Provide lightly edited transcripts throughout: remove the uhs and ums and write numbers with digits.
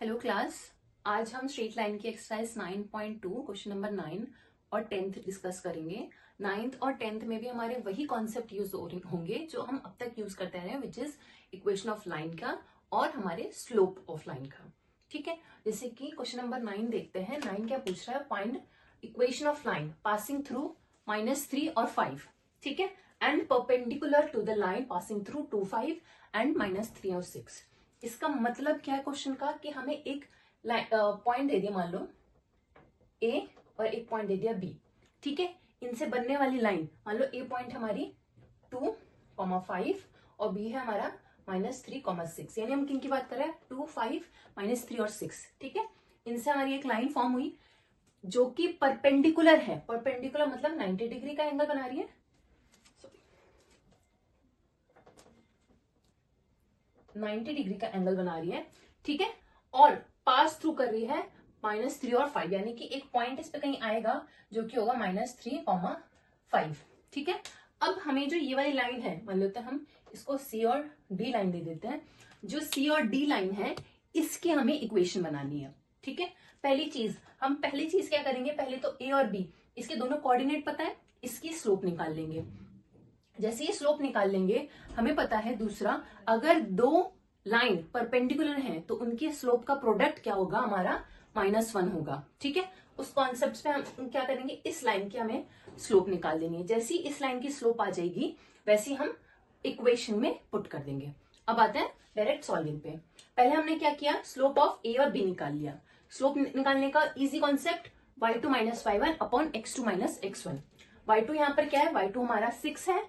Hello class. आज हम straight line की एक्सरसाइज 9.2 क्वेश्चन नंबर 9 और 10th डिस्कस करेंगे। 9th और 10th में भी हमारे वही कॉन्सेप्ट यूज होंगे जो हम अब तक यूज करते रहे, which is equation of line का और हमारे स्लोप ऑफ लाइन का। ठीक है, जैसे कि क्वेश्चन नंबर 9 देखते हैं। 9 क्या पूछ रहा है? Find equation of line passing through -3 और 5। ठीक है, and perpendicular to the line passing through 2, 5 and -3 और 6। इसका मतलब क्या है क्वेश्चन का कि हमें एक पॉइंट दे दिया, मान लो ए, और एक पॉइंट दे दिया बी। ठीक है, इनसे बनने वाली लाइन, मान लो ए पॉइंट हमारी 2, 5 और बी है हमारा -3, 6। यानी हम किन की बात कर रहे हैं? 2, 5, -3 और 6। ठीक है, इनसे हमारी एक लाइन फॉर्म हुई जो कि परपेंडिकुलर है। परपेंडिकुलर मतलब 90 डिग्री का एंगल बना रही है, 90 डिग्री का एंगल बना रही है। ठीक है, और पास थ्रू कर रही है -3 और 5, यानी कि एक पॉइंट इस पे कहीं आएगा जो कि होगा -3, 5। ठीक है, अब हमें जो ये वाली लाइन है, मान लेते हैं हम इसको सी और डी लाइन दे देते हैं। जो सी और डी लाइन है इसकी हमें इक्वेशन बनानी है। ठीक है, पहली चीज क्या करेंगे? पहले तो ए और बी, इसके दोनों कोऑर्डिनेट पता है, इसकी स्लोप निकाल लेंगे। जैसे ही स्लोप निकाल लेंगे, हमें पता है दूसरा, अगर दो लाइन परपेंडिकुलर हैं तो उनकी स्लोप का प्रोडक्ट क्या होगा? हमारा -1 होगा। ठीक है, उस कॉन्सेप्ट पे हम क्या करेंगे? इस लाइन की हमें स्लोप निकाल देनी है। जैसे ही इस लाइन की स्लोप आ जाएगी वैसे हम इक्वेशन में पुट कर देंगे। अब आते हैं डायरेक्ट सॉल्विंग पे। पहले हमने क्या किया? स्लोप ऑफ ए और बी निकाल लिया। स्लोप निकालने का easy concept, y2 - y1 upon x2 - x1। y2 यहाँ पर क्या है? y2 हमारा 6 है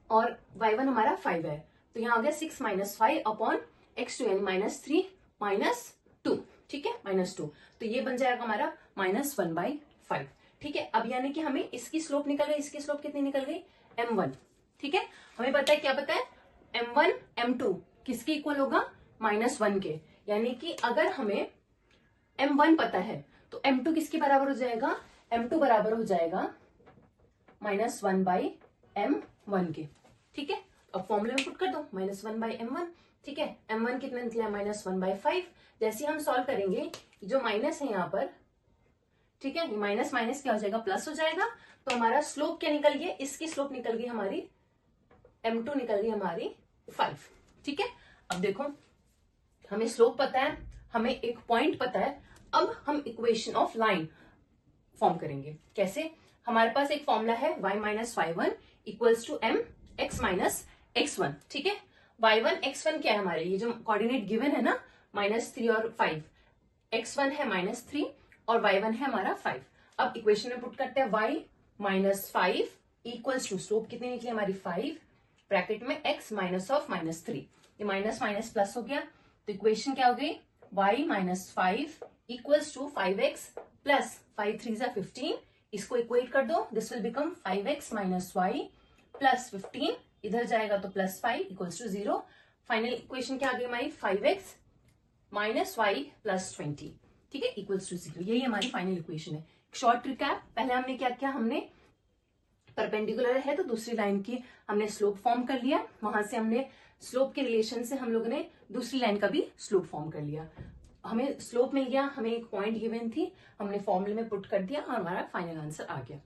और y1 हमारा 5 है, तो यहाँ आ गया 6 - 5 अपॉन x2 यानी -3 - 2। ठीक है, -2, तो ये बन जाएगा हमारा -1/5। ठीक है, अब यानी कि हमें इसकी स्लोप निकल गई। इसकी स्लोप कितनी निकल गई? m1। ठीक है, हमें पता है, क्या पता है? m1 m2 किसके इक्वल होगा? -1 के। यानी कि अगर हमें m1 पता है तो m2 किसके बराबर हो जाएगा? m2 बराबर हो जाएगा -1/m1 के। ठीक है, अब फॉर्मूले में पुट कर दो, -1/m1। ठीक है, m1 कितना निकला? -1/5। जैसे हम सॉल्व करेंगे, जो माइनस है यहाँ पर, ठीक है, माइनस माइनस क्या हो जाएगा? प्लस हो जाएगा। तो हमारा स्लोप क्या निकल गया? इसकी स्लोप निकल गई हमारी m2 निकल गई हमारी 5। ठीक है, अब देखो, हमें स्लोप पता है, हमें एक पॉइंट पता है। अब हम इक्वेशन ऑफ लाइन फॉर्म करेंगे। कैसे? हमारे पास एक फॉर्मूला है y - y1 equals to m x - x1। ठीक है, y1 x1 क्या है हमारे? ये जो कोऑर्डिनेट गिवन है ना, -3 और 5, x1 है -3 और y1 है हमारा 5। अब इक्वेशन में पुट करते हैं y - 5 इक्वल्स टू, स्लोप कितनी निकली हमारी? 5, ब्रैकेट में x -3। ये माइनस माइनस प्लस हो गया, तो इक्वेशन क्या हो गई? y - 5 equals to 5x plus 5 3 = 15। इसको इक्वेट कर दो, this will become 5x - y plus 15, इधर जाएगा तो +5 इक्वल्स टू 0। फाइनल इक्वेशन क्या आ गई हमारी? 5x - y plus 20। ठीक है, इक्वल्स टू 0। यही हमारी फाइनल इक्वेशन है। शॉर्ट रिकैप, पहले हमने क्या किया? हमने परपेंडिकुलर है तो दूसरी लाइन की हमने स्लोप फॉर्म कर लिया। वहां से हमने स्लोप के रिलेशन से हम लोगों ने दूसरी लाइन का भी स्लोप फॉर्म कर लिया। हमें स्लोप मिल गया, हमें एक पॉइंट गिवन थी, हमने फॉर्मूले में पुट कर दिया और हमारा फाइनल आंसर आ गया।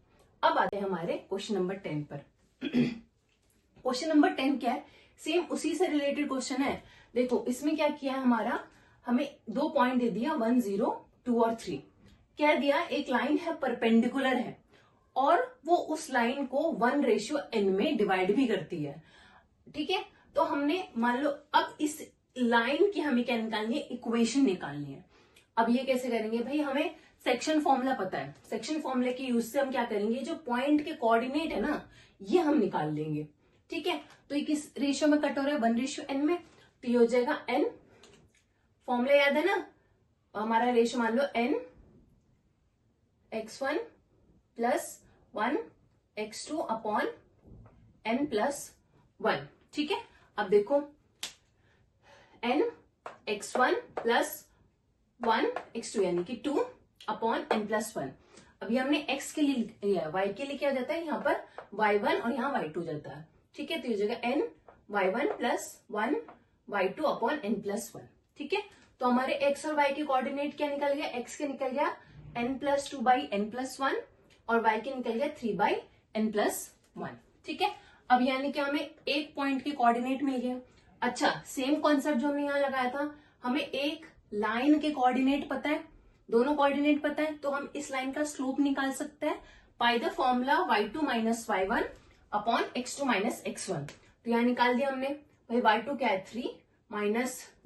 अब आते हैं हमारे क्वेश्चन नंबर 10 पर। क्वेश्चन नंबर 10 क्या है? सेम उसी से रिलेटेड क्वेश्चन है। देखो, इसमें क्या किया है हमारा, हमें 2 पॉइंट दे दिया, 1, 0, 2 और 3। क्या दिया? एक लाइन है, परपेंडिकुलर है और वो उस लाइन को 1:n में डिवाइड भी करती है। ठीक है, तो हमने मान लो अब इस लाइन की हमें क्या निकालनी है? इक्वेशन निकालनी है। अब ये कैसे करेंगे भाई? हमें सेक्शन फॉर्मूला पता है। सेक्शन फॉर्मूले के यूज से हम क्या करेंगे? जो पॉइंट के कोऑर्डिनेट है ना, ये हम निकाल लेंगे। ठीक है, तो ये किस रेशियो में कट हो रहा है? 1:n में, तो ये हो जाएगा n। फॉर्मूला याद है ना हमारा? रेशियो मान लो n x1 plus 1 x2 upon n plus 1। ठीक है, अब देखो, n x1 प्लस 1 x2 यानी कि 2 अपॉन n प्लस 1। अभी हमने x के लिए लिया है, y के लिए क्या हो जाता है? यहाँ पर y1 और यहाँ y2 जाता है। ठीक है, तो ये जगह n y1 plus 1 y2 upon n plus 1। ठीक है, तो हमारे x और y के कोऑर्डिनेट क्या निकल गया, x के निकल गया n+2/n+1 और y के निकल गया 3/n+1। ठीक है, अब यानी कि हमें एक पॉइंट के कोऑर्डिनेट मिल गया। अच्छा, सेम कॉन्सेप्ट जो हमने यहाँ लगाया था, हमें एक लाइन के कोऑर्डिनेट पता है, दोनों कोऑर्डिनेट पता है, तो हम इस लाइन का स्लोप निकाल सकते हैं by the formula y2 - y1 upon x2 - x1। तो यहाँ निकाल दिया हमने, भाई y2 क्या है 3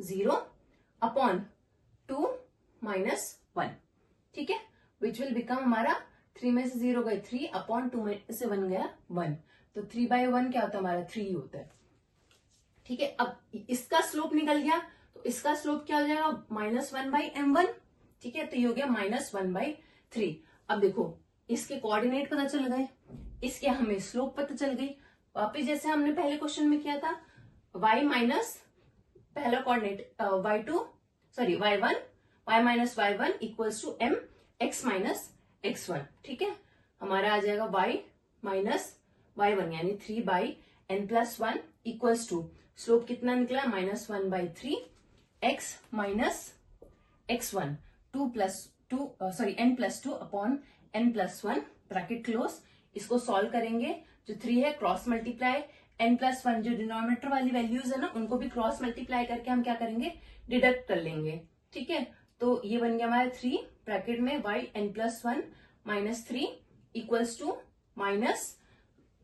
- 0 अपॉन 2 - 1। ठीक है, विच विल बिकम हमारा 3 में से 0 गए 3 अपॉन 2 में से 1 गया 1, तो 3/1 क्या होता है हमारा 3 होता है। ठीक है, अब इसका स्लोप निकल गया, तो इसका स्लोप क्या हो जाएगा -1/m1। ठीक है, तो ये हो गया -1/3। अब देखो इसके कोऑर्डिनेट पता चल गए, इसके हमें स्लोप पता चल गई। वापिस जैसे हमने पहले क्वेश्चन में किया था, y माइनस पहला coordinate y1 equals to m x minus x1। ठीक है, हमारा आ जाएगा y माइनस y1 यानी 3/n+1 इक्वल्स टू स्लोप कितना निकला -1/3 x minus x1 n+2 upon n+1 bracket close. इसको सॉल्व करेंगे, जो 3 है क्रॉस मल्टीप्लाई, n+1 जो डिनोमिनेटर वाली वैल्यूज है ना उनको भी क्रॉस मल्टीप्लाई करके हम क्या करेंगे डिडक्ट कर लेंगे। ठीक है, तो ये बन गया हमारा 3 ब्रैकेट में y n+1 - 3 equals to minus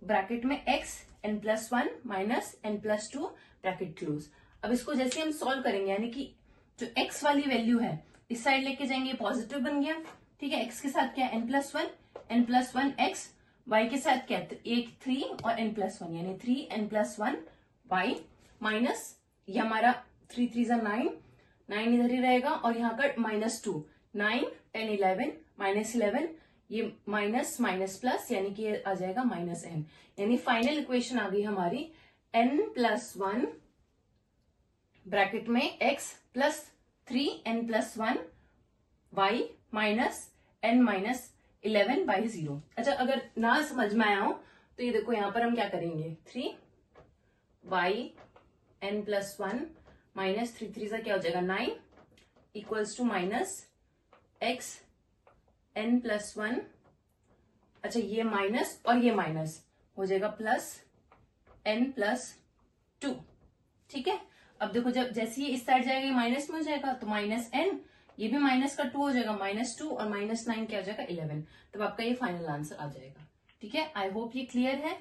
bracket में x n+1 - n+2 bracket close. अब इसको जैसे हम सॉल्व करेंगे यानी कि जो x वाली वैल्यू है इस साइड लेके जाएंगे, पॉजिटिव बन गया। ठीक है, x के साथ क्या है n+1 x, y के साथ क्या है 3 और n+1 यानी 3n+1 y माइनस ये हमारा 3 3 9 इधर ही रहेगा और यहाँ का -2 9 10 11 -11 ये माइनस माइनस प्लस यानी कि ये आ जाएगा -n, यानी फाइनल इक्वेशन आ गई हमारी n+1 ब्रैकेट में x plus 3n+1 y minus n - 11/0। अच्छा, अगर ना समझ में आया हो तो ये देखो यहाँ पर हम क्या करेंगे 3y n+1 माइनस 3 3 क्या हो जाएगा 9 equals to minus x n+1। अच्छा, ये माइनस और ये माइनस हो जाएगा प्लस n+2। ठीक है, अब देखो जब जैसे ये इस साइड जाएगा माइनस में हो जाएगा तो -n, ये भी माइनस का 2 हो जाएगा -2 और -9 क्या हो जाएगा 11। तब आपका ये फाइनल आंसर आ जाएगा। ठीक है, आई होप ये क्लियर है।